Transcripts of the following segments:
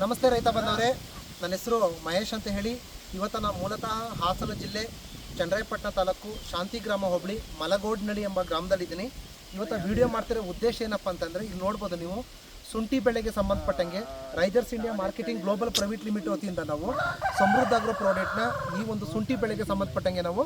ನಮಸ್ತೆ ರೈತ ಬಂದವರೇ, ನನ್ನ ಹೆಸರು ಮಹೇಶ್ ಅಂತ ಹೇಳಿ. ಇವತ್ತು ನಾನು ಮೂಲತಃ ಹಾಸನ ಜಿಲ್ಲೆ ಚನ್ನರಾಯಪಟ್ಟಣ ತಾಲೂಕು ಶಾಂತಿಗ್ರಾಮ ಹೋಬಳಿ ಮಲಗೋಡ್ನಳ್ಳಿ ಎಂಬ ಗ್ರಾಮದಲ್ಲಿದ್ದೀನಿ. ಇವತ್ತು ವಿಡಿಯೋ ಮಾಡ್ತಿರೋ ಉದ್ದೇಶ ಏನಪ್ಪ ಅಂತಂದರೆ, ಇಲ್ಲಿ ನೋಡ್ಬೋದು ನೀವು, ಶುಂಠಿ ಬೆಳೆಗೆ ಸಂಬಂಧಪಟ್ಟಂಗೆ risers India marketing global private limited ವತಿಯಿಂದ ನಾವು ಸಮೃದ್ಧ ಆಗ್ರೋ ಪ್ರಾಡಕ್ಟ್ನ ಈ ಒಂದು ಶುಂಠಿ ಬೆಳೆಗೆ ಸಂಬಂಧಪಟ್ಟಂಗೆ ನಾವು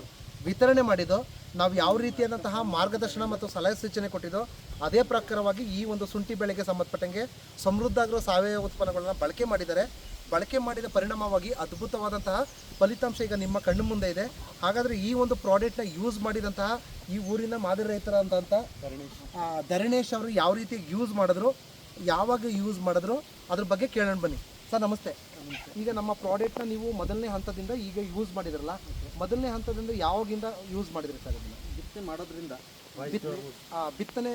ವಿತರಣೆ ಮಾಡಿದ್ದು. ನಾವು ಯಾವ ರೀತಿಯಾದಂತಹ ಮಾರ್ಗದರ್ಶನ ಮತ್ತು ಸಲಹೆ ಸೂಚನೆ ಕೊಟ್ಟಿದ್ದೋ ಅದೇ ಪ್ರಕಾರವಾಗಿ ಈ ಒಂದು ಶುಂಠಿ ಬೆಳೆಗೆ ಸಂಬಂಧಪಟ್ಟಂಗೆ ಸಮೃದ್ಧ ಆಗ್ರೋ ಸಾವಯವ ಉತ್ಪನ್ನಗಳನ್ನ ಬಳಕೆ ಮಾಡಿದ ಪರಿಣಾಮವಾಗಿ ಅದ್ಭುತವಾದಂತಹ ಫಲಿತಾಂಶ ಈಗ ನಿಮ್ಮ ಕಣ್ಣು ಮುಂದೆ ಇದೆ. ಹಾಗಾದರೆ ಈ ಒಂದು ಪ್ರಾಡಕ್ಟ್ನ ಯೂಸ್ ಮಾಡಿದಂತಹ ಈ ಊರಿನ ಮಾದರಿ ರೈತರಂತ ಧರಣೇಶ್ ಅವರು ಯಾವ ರೀತಿ ಯೂಸ್ ಮಾಡಿದ್ರು, ಯಾವಾಗ ಯೂಸ್ ಮಾಡಿದ್ರು, ಅದ್ರ ಬಗ್ಗೆ ಕೇಳೋಣ ಬನ್ನಿ. ಸರ್ ನಮಸ್ತೆ. ಈಗ ನಮ್ಮ ಪ್ರಾಡಕ್ಟ್ನ ನೀವು ಮೊದಲನೇ ಹಂತದಿಂದ ಈಗ ಯೂಸ್ ಮಾಡಿದ್ರಲ್ಲ, ಮೊದಲನೇ ಹಂತದಿಂದ ಯಾವಾಗಿಂದ ಯೂಸ್ ಮಾಡಿದ್ರಿ ಸರ್? ಇದನ್ನು ಬಿತ್ತನೆ ಮಾಡೋದ್ರಿಂದ ಬಿತ್ತನೆ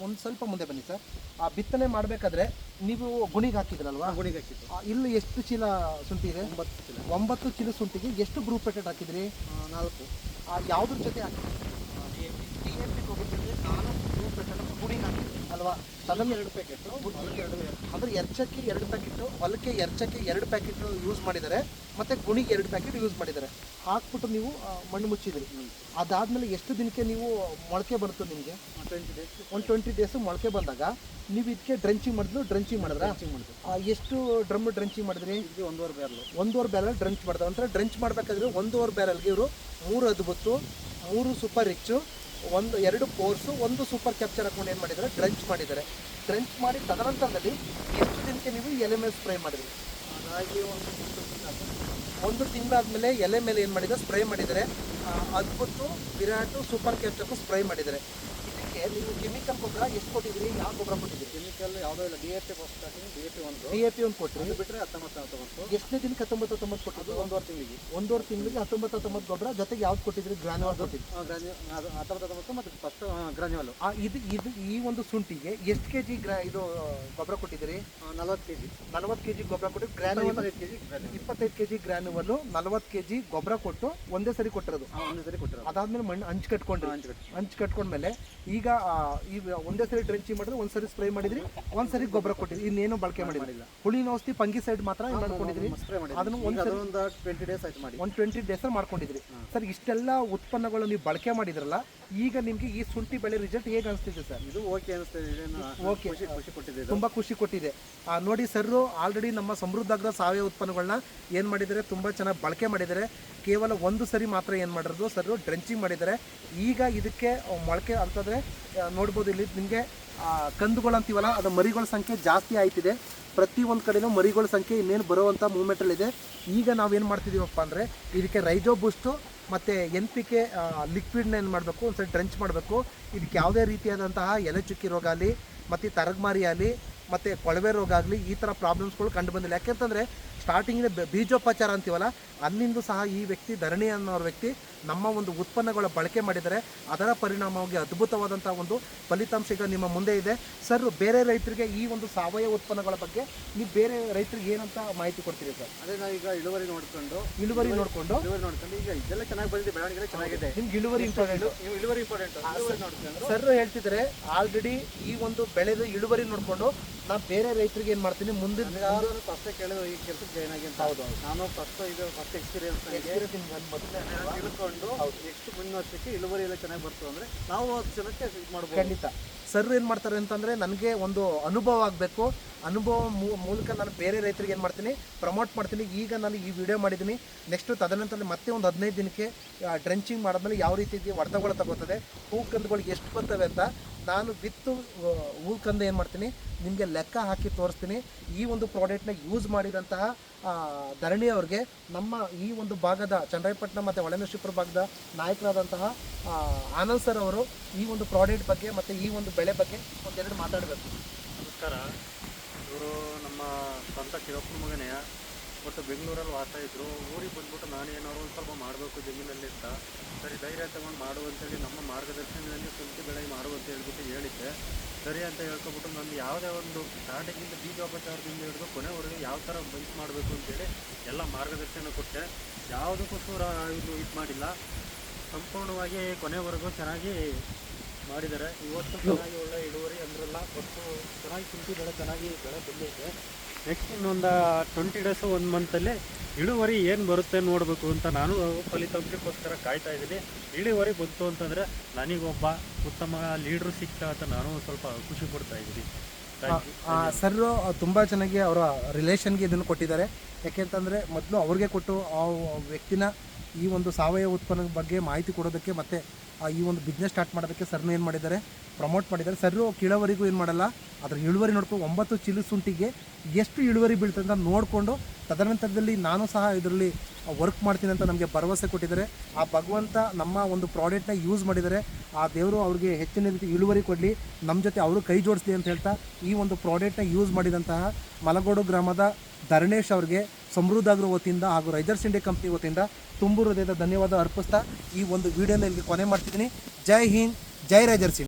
ಒಂದು ಸ್ವಲ್ಪ ಮುಂದೆ ಬನ್ನಿ ಸರ್. ಆ ಬಿತ್ತನೆ ಮಾಡಬೇಕಾದ್ರೆ ನೀವು ಗುಣಿಗೆ ಹಾಕಿದ್ರಲ್ವಾ? ಗುಣಿಗೆ ಹಾಕಿದ್ದು. ಇಲ್ಲಿ ಎಷ್ಟು ಚೀಲ ಶುಂಠಿ ಇದೆ? 9 ಚೀಲ ಶುಂಠಿಗೆ ಎಷ್ಟು ಗ್ರೂಪ್ ಪ್ಯಾಕೆಟ್ ಹಾಕಿದ್ರಿ? 4. ಯಾವುದ್ರ ಜೊತೆ ಹಾಕಿದ್ರಿ? DAP ಗೊಬ್ಬರ ಜೊತೆ 4 ಗ್ರೂಪ್ ಪ್ಯಾಕೆಟ್ ಗುಣಿಗೆ ಹಾಕಿದ್ರಿ ಅಲ್ವಾ? ತಲಮ್ 2 ಪ್ಯಾಕೆಟ್, ಅಂದರೆ ಎರ್ಚಕ್ಕೆ 2 ಪ್ಯಾಕೆಟು, ಹೊಲಕ್ಕೆ ಎರ್ಚಕ್ಕೆ 2 ಪ್ಯಾಕೆಟ್ ಯೂಸ್ ಮಾಡಿದ್ದಾರೆ, ಮತ್ತು ಗುಣಿಗೆ 2 ಪ್ಯಾಕೆಟ್ ಯೂಸ್ ಮಾಡಿದ್ದಾರೆ. ಹಾಕ್ಬಿಟ್ಟು ನೀವು ಮಣ್ಣು ಮುಚ್ಚಿದ್ರಿ. ಅದಾದಮೇಲೆ ಎಷ್ಟು ದಿನಕ್ಕೆ ನೀವು ಮೊಳಕೆ ಬಂತು ನಿಮಗೆ? 20 ಡೇಸ್. ಒಂದು 20 ಡೇಸ್ ಮೊಳಕೆ ಬಂದಾಗ ನೀವು ಇದಕ್ಕೆ ಡ್ರೆಂಚಿಂಗ್ ಮಾಡಿದ್ರೆ ಎಷ್ಟು ಡ್ರಮ್ ಡ್ರೆಂಚಿಂಗ್ ಮಾಡಿದ್ರಿ? ಇದು 1.5 ಬ್ಯಾರಲ್ ಡ್ರೆಂಚ್ ಮಾಡಿದ. ಒಂಥರ ಡ್ರೆಂಚ್ ಮಾಡಬೇಕಾದ್ರೆ 1.5 ಬ್ಯಾರಲ್ಗೆ ಇವರು 3 ಅದ್ಭುತ, 3 super rich, 2 force, 1 super capture ಹಾಕೊಂಡು ಏನು ಮಾಡಿದ್ದಾರೆ, ಡ್ರೆಂಚ್ ಮಾಡಿದ್ದಾರೆ. ಡ್ರೆಂಚ್ ಮಾಡಿ ತದನಂತರದಲ್ಲಿ ಎಷ್ಟು ದಿನಕ್ಕೆ ನೀವು ಎಲೆ ಮೇಲೆ ಸ್ಪ್ರೇ ಮಾಡಿದ್ರಿ? ಹಾಗಾಗಿ ಒಂದು ತಿಂಗಳಾದಮೇಲೆ ಎಲೆ ಮೇಲೆ ಏನು ಮಾಡಿದ್ದಾರೆ, ಸ್ಪ್ರೇ ಮಾಡಿದ್ದಾರೆ. ಅದ್ಭುತ, ವಿರಾಟು, ಸೂಪರ್ ಕ್ಯಾಪ್ಚರ್ಗೂ ಸ್ಪ್ರೇ ಮಾಡಿದ್ದಾರೆ. ಇದಕ್ಕೆ ನೀವು ಕೆಮಿಕಲ್ ಗೊಬ್ಬರ ಎಷ್ಟು ಕೊಟ್ಟಿದ್ರಿ? ಯಾವ ಗೊಬ್ಬರ ಕೊಟ್ಟಿದ್ರಿ? ಕೆಮಿಕಲ್ ಯಾವುದೋ ಇಲ್ಲ. DAP ಫಸ್ಟ್ ಹಾಕಿದ್ದೀನಿ. DAP ಒಂದು ಕೊಟ್ಟರೆ ಅದು ಬಿಟ್ಟರೆ 19 ಎಷ್ಟನೇ ದಿನಕ್ಕೆ 19 ಕೊಟ್ಟಿದ್ದು? 1.5 ತಿಂಗಳಿಗೆ. 1.5 ತಿಂಗಳಿಗೆ 19 ಗೊಬ್ಬರ ಜೊತೆಗೆ ಯಾವ್ದು ಕೊಟ್ಟಿದ್ರಿ? ಗ್ರಾನ್ಯುವಲ್ ಕೊಟ್ಟಿದ್ರಿ. 19 ಮತ್ತು ಫಸ್ಟ್ ಗ್ರಾನ್ಯುವಲ್. ಇದು ಈ ಒಂದು ಶುಂಠಿಗೆ ಎಷ್ಟು ಕೆಜಿ ಇದು ಗೊಬ್ಬರ ಕೊಟ್ಟಿದ್ದೀರಿ? 40 kg. 40 kg ಗೊಬ್ಬರ ಕೊಟ್ಟು ಗ್ರಾನ್ಯುವಲ್ 25 kg ಗ್ರಾನ್ಯುವಲ್ 40 kg ಗೊಬ್ಬರ ಕೊಟ್ಟು ಒಂದೇ ಸರಿ ಕೊಟ್ಟಿರೋದು. ಒಂದೇ ಸರಿ ಕೊಟ್ಟಿರೋದು. ಅದಾದ್ಮೇಲೆ ಮಣ್ಣು ಹಂಚು ಕಟ್ಕೊಂಡ್ಮೇಲೆ ಈಗ ಒಂದೇ ಸರಿ ಡ್ರೆಂಚಿಂಗ್ ಮಾಡಿದ್ರೆ ಒಂದ್ಸರಿ ಸ್ಪ್ರೇ ಮಾಡಿದ್ರಿ, ಒಂದ್ಸರಿ ಗೊಬ್ಬರ ಕೊಟ್ಟಿದ್ರಿ, ಇನ್ನೇನು ಬಳಕೆ ಮಾಡಿಲ್ಲ. ಹುಳಿನ ಔಷಧಿ ಫಂಗಿಸೈಡ್ ಮಾತ್ರ ಮಾಡ್ಕೊಂಡಿದ್ರಿ. ಅದನ್ನು ಒಂದು 20 ಡೇಸ್ ಆಯ್ತು ಮಾಡಿ. 20 ಡೇಸ್ ಮಾಡ್ಕೊಂಡಿದ್ರಿ. ಸರ್, ಇಷ್ಟೆಲ್ಲ ಉತ್ಪನ್ನಗಳು ನೀವು ಬಳಕೆ ಮಾಡಿದ್ರಲ್ಲ, ಈಗ ನಿಮ್ಗೆ ಈ ಶುಂಠಿ ಬೆಳೆ ರಿಸಲ್ಟ್ ಹೇಗೆ ಅನಿಸ್ತಿದೆ ಸರ್? ಇದು ಓಕೆ ಅನಿಸ್ತಿದೆ. ಓಕೆ, ಖುಷಿ ಕೊಟ್ಟಿದೆ. ತುಂಬಾ ಖುಷಿ ಕೊಟ್ಟಿದೆ. ನೋಡಿ ಸರ್, ಆಲ್ರೆಡಿ ನಮ್ಮ ಸಮೃದ್ಧ ಆಗ್ರೋ ಸಾವಯವ ಉತ್ಪನ್ನಗಳನ್ನ ಏನು ಮಾಡಿದ್ದಾರೆ, ತುಂಬಾ ಚೆನ್ನಾಗಿ ಬಳಕೆ ಮಾಡಿದ್ದಾರೆ. ಕೇವಲ ಒಂದು ಸರಿ ಮಾತ್ರ ಏನು ಮಾಡಿರೋದು ಸರ್, ಡ್ರೆಂಚಿಂಗ್ ಮಾಡಿದ್ದಾರೆ. ಈಗ ಇದಕ್ಕೆ ಮೊಳಕೆ ಅಂತಂದರೆ ನೋಡ್ಬೋದು, ಇಲ್ಲಿ ನಿಮಗೆ ಕಂದುಗಳು ಅಂತೀವಲ್ಲ, ಅದು ಮರಿಗಳ ಸಂಖ್ಯೆ ಜಾಸ್ತಿ ಆಯ್ತಿದೆ. ಪ್ರತಿಯೊಂದು ಕಡೆಯೂ ಮರಿಗಳ ಸಂಖ್ಯೆ ಇನ್ನೇನು ಬರುವಂಥ ಮೂಮೆಂಟಲ್ಲಿದೆ. ಈಗ ನಾವೇನು ಮಾಡ್ತಿದ್ದೀವಪ್ಪ ಅಂದರೆ, ಇದಕ್ಕೆ ರೈಜೋ ಬೂಸ್ಟು ಮತ್ತು NPK ಲಿಕ್ವಿಡ್ನ ಏನು ಮಾಡಬೇಕು, ಒಂದ್ಸರಿ ಡ್ರೆಂಚ್ ಮಾಡಬೇಕು. ಇದಕ್ಕೆ ಯಾವುದೇ ರೀತಿಯಾದಂತಹ ಎಲೆ ಚುಕ್ಕಿ ರೋಗ ಆಗಲಿ, ಮತ್ತು ತರಗಮಾರಿ ಆಗಲಿ, ಮತ್ತು ಕೊಳವೆ ರೋಗ ಆಗಲಿ, ಈ ಥರ ಪ್ರಾಬ್ಲಮ್ಸ್ಗಳು ಕಂಡು ಬಂದಿಲ್ಲ. ಯಾಕೆಂತಂದರೆ ಸ್ಟಾರ್ಟಿಂಗಿನ ಬೀಜೋಪಚಾರ ಅಂತೀವಲ್ಲ, ಅಲ್ಲಿಂದ ಸಹ ಈ ವ್ಯಕ್ತಿ, ಧರಣಿ ಅನ್ನೋ ವ್ಯಕ್ತಿ, ನಮ್ಮ ಒಂದು ಉತ್ಪನ್ನಗಳ ಬಳಕೆ ಮಾಡಿದರೆ ಅದರ ಪರಿಣಾಮವಾಗಿ ಅದ್ಭುತವಾದಂಥ ಒಂದು ಫಲಿತಾಂಶ ಈಗ ನಿಮ್ಮ ಮುಂದೆ ಇದೆ. ಸರ್, ಬೇರೆ ರೈತರಿಗೆ ಈ ಒಂದು ಸಾವಯವ ಉತ್ಪನ್ನಗಳ ಬಗ್ಗೆ ನೀವು ಬೇರೆ ರೈತರಿಗೆ ಏನಂತ ಮಾಹಿತಿ ಕೊಡ್ತೀರಿ ಸರ್? ಅದೇ ನಾವೀಗ ಇಳುವರಿ ನೋಡ್ಕೊಂಡು ಈಗ ಇದೆಲ್ಲ ಚೆನ್ನಾಗಿ ಬಂದಿದೆ, ಬೆಳವಣಿಗೆ ಚೆನ್ನಾಗಿದೆ. ನಿಮ್ಗೆ ಇಳುವರಿ ಇಂಪಾರ್ಟೆಂಟ್ ನೋಡ್ಕೊಂಡು ಸರ್ ಹೇಳ್ತಿದ್ರೆ, ಆಲ್ರೆಡಿ ಈ ಒಂದು ಬೆಳೆದು ಇಳುವರಿ ನೋಡಿಕೊಂಡು ನಾನು ಬೇರೆ ರೈತರಿಗೆ ಏನು ಮಾಡ್ತೀನಿ, ಮುಂದೆ ಫಸ್ಟ್ ಕೇಳಿದ್ರು ಈ ಕೆಲಸಕ್ಕೆ ಜಾಯ್ನ್ ಆಗಿ ಅಂತ. ಹೌದು, ನಾನು ಫಸ್ಟ್ ಎಕ್ಸ್ಪೀರಿಯನ್ಸ್ ತಿಳ್ಕೊಂಡು ನೆಕ್ಸ್ಟ್ ಮುಂದಿನ ವರ್ಷಕ್ಕೆ ಇಳುವರಿ ಎಲ್ಲ ಚೆನ್ನಾಗಿ ಬರ್ತು ಅಂದರೆ ನಾವು 10 ಜನಕ್ಕೆ ಇದು ಮಾಡ್ಬೋದು. ಖಂಡಿತ. ಸರ್ ಏನು ಮಾಡ್ತಾರೆ ಅಂತಂದರೆ, ನನಗೆ ಒಂದು ಅನುಭವ ಆಗಬೇಕು, ಅನುಭವ ಮೂಲಕ ನಾನು ಬೇರೆ ರೈತರಿಗೆ ಏನು ಮಾಡ್ತೀನಿ, ಪ್ರಮೋಟ್ ಮಾಡ್ತೀನಿ. ಈಗ ನಾನು ಈ ವಿಡಿಯೋ ಮಾಡಿದ್ದೀನಿ. ನೆಕ್ಸ್ಟು ತದನಂತರ ಮತ್ತೆ ಒಂದು 15 ದಿನಕ್ಕೆ ಡ್ರೆಂಚಿಂಗ್ ಮಾಡಿದ್ಮೇಲೆ ಯಾವ ರೀತಿ ಹೊಡೆತಗಳು ತಗೋತದೆ, ಹೂ ಕಂದುಗಳಿಗೆ ಎಷ್ಟು ಬರ್ತವೆ ಅಂತ ನಾನು ವಿತ್ತು ಹೂಕಂದು ಏನು ಮಾಡ್ತೀನಿ, ನಿಮಗೆ ಲೆಕ್ಕ ಹಾಕಿ ತೋರಿಸ್ತೀನಿ. ಈ ಒಂದು ಪ್ರಾಡಕ್ಟ್ನ ಯೂಸ್ ಮಾಡಿದಂತಹ ಧರಣಿ ಅವ್ರಿಗೆ ನಮ್ಮ ಈ ಒಂದು ಭಾಗದ ಚನ್ನರಾಯಪಟ್ಟಣ ಮತ್ತು ಹೊಳೆನರಸೀಪುರ ಭಾಗದ ನಾಯಕರಾದಂತಹ ಆನಂದ್ ಸರ್ ಅವರು ಈ ಒಂದು ಪ್ರಾಡಕ್ಟ್ ಬಗ್ಗೆ ಮತ್ತು ಈ ಒಂದು ಬೆಳೆ ಬಗ್ಗೆ ಒಂದೆರಡು ಮಾತಾಡಬೇಕು. ನಮಸ್ಕಾರ. ಇವರು ನಮ್ಮ ಸ್ವಂತ ಕಿರಪ್ಪನ ಮಗನೇ, ಬಟ್ ಬೆಂಗಳೂರಲ್ಲಿ ವಾಸ ಇದ್ದರು. ಊರಿಗೆ ಬಂದ್ಬಿಟ್ಟು ನಾನು ಏನಾದ್ರು ಒಂದು ಸ್ವಲ್ಪ ಮಾಡಬೇಕು ಜಮೀನಲ್ಲಿ ಅಂತ, ಸರಿ ಧೈರ್ಯ ತಗೊಂಡು ಮಾಡುವಂತೇಳಿ ನಮ್ಮ ಮಾರ್ಗದರ್ಶನದಲ್ಲಿ ಶುಂಠಿ ಬೆಳೆ ಮಾಡುವಂತ ಹೇಳ್ಬಿಟ್ಟು ಹೇಳಿದ್ದೆ. ಸರಿ ಅಂತ ಹೇಳ್ಕೊಬಿಟ್ಟು ನಾನು ಯಾವುದೇ ಒಂದು ಸ್ಟಾರ್ಟಿಂಗಿಂದ ಬೀಜೋಪಚಾರದಿಂದ ಹಿಡಿದು ಕೊನೆವರೆಗೂ ಯಾವ ಥರ ಬೈಕ್ ಮಾಡಬೇಕು ಅಂತೇಳಿ ಎಲ್ಲ ಮಾರ್ಗದರ್ಶನ ಕೊಟ್ಟೆ. ಯಾವುದಕ್ಕೋಸ್ಕರ ಇದು ಮಾಡಿಲ್ಲ, ಸಂಪೂರ್ಣವಾಗಿ ಕೊನೆವರೆಗೂ ಚೆನ್ನಾಗಿ ಮಾಡಿದ್ದಾರೆ. ಇವತ್ತು ಚೆನ್ನಾಗಿ ಒಳ್ಳೆ ಇಳುವರಿ ಅಂದ್ರಲ್ಲ, ಫಸ್ಟು ಚೆನ್ನಾಗಿ ಶುಂಠಿ ಬೆಳೆ ಚೆನ್ನಾಗಿ ಬೆಳೆ ಬಂದೈತೆ. ನೆಕ್ಸ್ಟ್ ಇನ್ನೊಂದು 20 ಡೇಸು 1 ಮಂತಲ್ಲಿ ಇಳುವರಿ ಏನು ಬರುತ್ತೆ ನೋಡಬೇಕು ಅಂತ ನಾನು ಫಲಿತಾಂಶಕ್ಕೋಸ್ಕರ ಕಾಯ್ತಾ ಇದ್ದೀನಿ. ಇಳುವರಿ ಬಂತು ಅಂತಂದರೆ ನನಗೊಬ್ಬ ಉತ್ತಮ ಲೀಡ್ರು ಸಿಗ್ತಾ ಅಂತ ನಾನು ಸ್ವಲ್ಪ ಖುಷಿ ಪಡ್ತಾ ಇದ್ದೀನಿ. ಸರ್ ತುಂಬ ಚೆನ್ನಾಗಿ ಅವರ ರಿಲೇಷನ್ಗೆ ಇದನ್ನು ಕೊಟ್ಟಿದ್ದಾರೆ. ಯಾಕೆಂತಂದರೆ ಮೊದಲು ಅವ್ರಿಗೆ ಕೊಟ್ಟು ಆ ವ್ಯಕ್ತಿನ ಈ ಒಂದು ಸಾವಯವ ಉತ್ಪನ್ನದ ಬಗ್ಗೆ ಮಾಹಿತಿ ಕೊಡೋದಕ್ಕೆ ಮತ್ತು ಈ ಒಂದು ಬಿಸ್ನೆಸ್ ಸ್ಟಾರ್ಟ್ ಮಾಡೋದಕ್ಕೆ ಸರ್ನು ಏನು ಮಾಡಿದ್ದಾರೆ, ಪ್ರಮೋಟ್ ಮಾಡಿದ್ದಾರೆ. ಸರ್ರು ಕಿಳವರಿಗೂ ಏನು ಮಾಡಲ್ಲ, ಅದರ ಇಳುವರಿ ನೋಡ್ಕೊಂಡು 9 ಚೀಲ ಶುಂಠಿಗೆ ಎಷ್ಟು ಇಳುವರಿ ಬೀಳ್ತದೆ ಅಂತ ನೋಡಿಕೊಂಡು ತದನಂತರದಲ್ಲಿ ನಾನು ಸಹ ಇದರಲ್ಲಿ ವರ್ಕ್ ಮಾಡ್ತೀನಿ ಅಂತ ನಮಗೆ ಭರವಸೆ ಕೊಟ್ಟಿದ್ದಾರೆ. ಆ ಭಗವಂತ ನಮ್ಮ ಒಂದು ಪ್ರಾಡಕ್ಟ್ನ ಯೂಸ್ ಮಾಡಿದ್ದಾರೆ. ಆ ದೇವರು ಅವ್ರಿಗೆ ಹೆಚ್ಚಿನ ರೀತಿ ಇಳುವರಿ ಕೊಡಲಿ, ನಮ್ಮ ಜೊತೆ ಅವರು ಕೈ ಜೋಡಿಸ್ಲಿ ಅಂತ ಹೇಳ್ತಾ ಈ ಒಂದು ಪ್ರಾಡಕ್ಟ್ನ ಯೂಸ್ ಮಾಡಿದಂತಹ ಮಲಗೋಡು ಗ್ರಾಮದ ಧರಣೇಶ್ ಅವ್ರಿಗೆ ಸಮೃದ್ಧ ಆಗ್ರೋ ವತಿಯಿಂದ ಹಾಗೂ ರೈಜರ್ಸ್ ಇಂಡಿಯಾ ಕಂಪ್ನಿ ವತಿಯಿಂದ ತುಂಬು ಹೃದಯದ ಧನ್ಯವಾದ ಅರ್ಪಿಸ್ತಾ ಈ ಒಂದು ವಿಡಿಯೋನ ಇಲ್ಲಿ ಕೊನೆ ಮಾಡ್ತಿದ್ದೀನಿ. ಜೈ ಹಿಂದ್, ಜೈ ರೈಜರ್ಸ್ ಇಂಡಿಯಾ.